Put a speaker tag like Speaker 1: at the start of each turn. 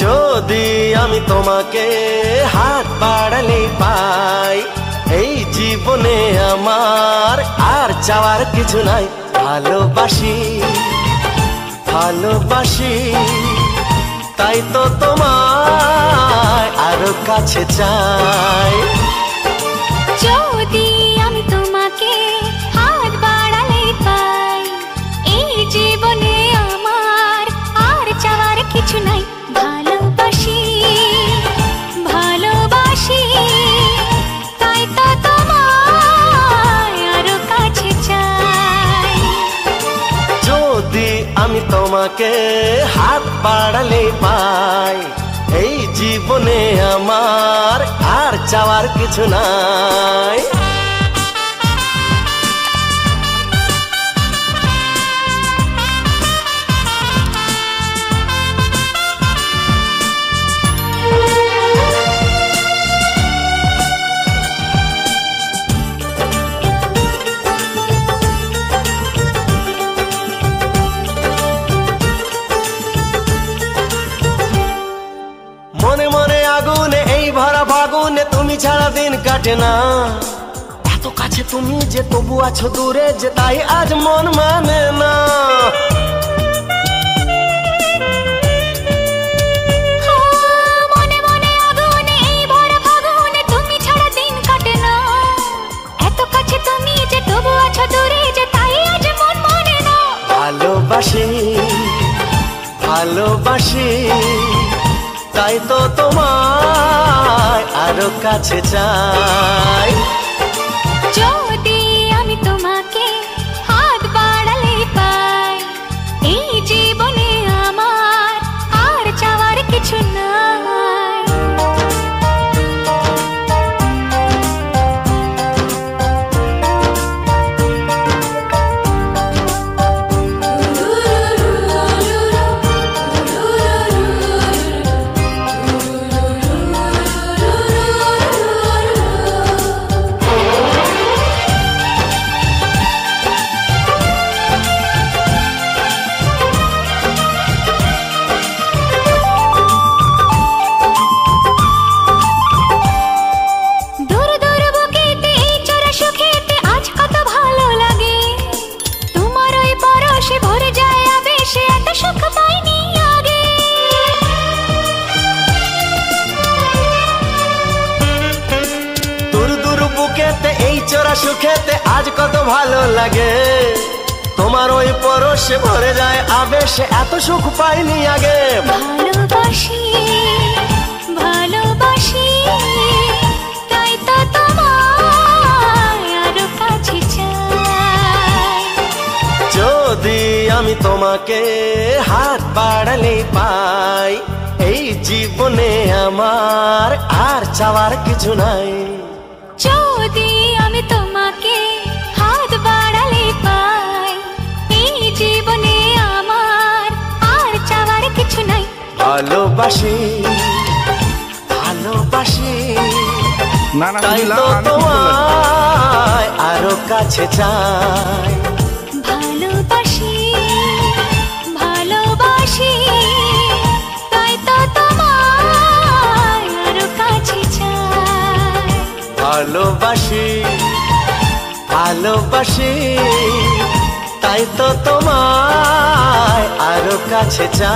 Speaker 1: যদি আমি তোমাকে হাত বাড়ালে পাই, এই জীবনে আমার আর চাওয়ার কিছু নাই। ভালোবাসি ভালোবাসি তাই তো তোমায় আরো কাছে চাই।
Speaker 2: যদি আমি তোমাকে হাত বাড়ালে পাই, এই জীবনে আমার আর চাওয়ার কিছু নাই। ভালোবাসি ভালোবাসি তাই তো তোমায় আরো কাছে চাই।
Speaker 1: যদি আমি তোমাকে হাত বাড়ালে পাই, এই জীবনে আমার আর চাওয়ার কিছু নাই। মনে মনে আগুনে এই ভরা ফাগুনে তুমি ছাড়া দিন কাটে না। এত কাছে তুমি যে তবু আছো দূরে, যে তাই আজ মন মানে না।
Speaker 2: মনে মনে আগুনে এই ভরা ফাগুনে তুমি ছাড়া দিন কাটে না। এত কাছে তুমি যে তবু আছো দূরে, যে তাই আজ মন মানে না।
Speaker 1: ভালোবাসি ভালোবাসি তাই তো তোমায় আরো কাছে চাই।
Speaker 2: যদি আমি তোমাকে হাত বাড়ালে পাই, এই জীবনে আমার আর চাওয়ার কিছু নাই।
Speaker 1: এই চোরা সুখেতে আজ কত ভালো লাগে, তোমার ওই পরশে ভরে যায় আবেশে, এত সুখ পাইনি আগে।
Speaker 2: ভালোবাসি ভালোবাসি তাই তো তোমায় আরো কাছে চাই।
Speaker 1: যদি আমি তোমাকে হাত বাড়ালে পাই, এই জীবনে আমার আর চাওয়ার কিছু নাই।
Speaker 2: যদি আমি তোমাকে হাত বাড়ালে পাই, এই জীবনে আমার আর চাওয়ার কিছু নাই।
Speaker 1: ভালোবাসি ভালোবাসি তাই তো তোমায় আরো কাছে চাই।
Speaker 2: ভালোবাসি ভালোবাসি তাই তো তোমায় আরো কাছে চাই।
Speaker 1: ভালোবাসি ভালোবাসি তাই তো তোমায় আরো কাছে চাই।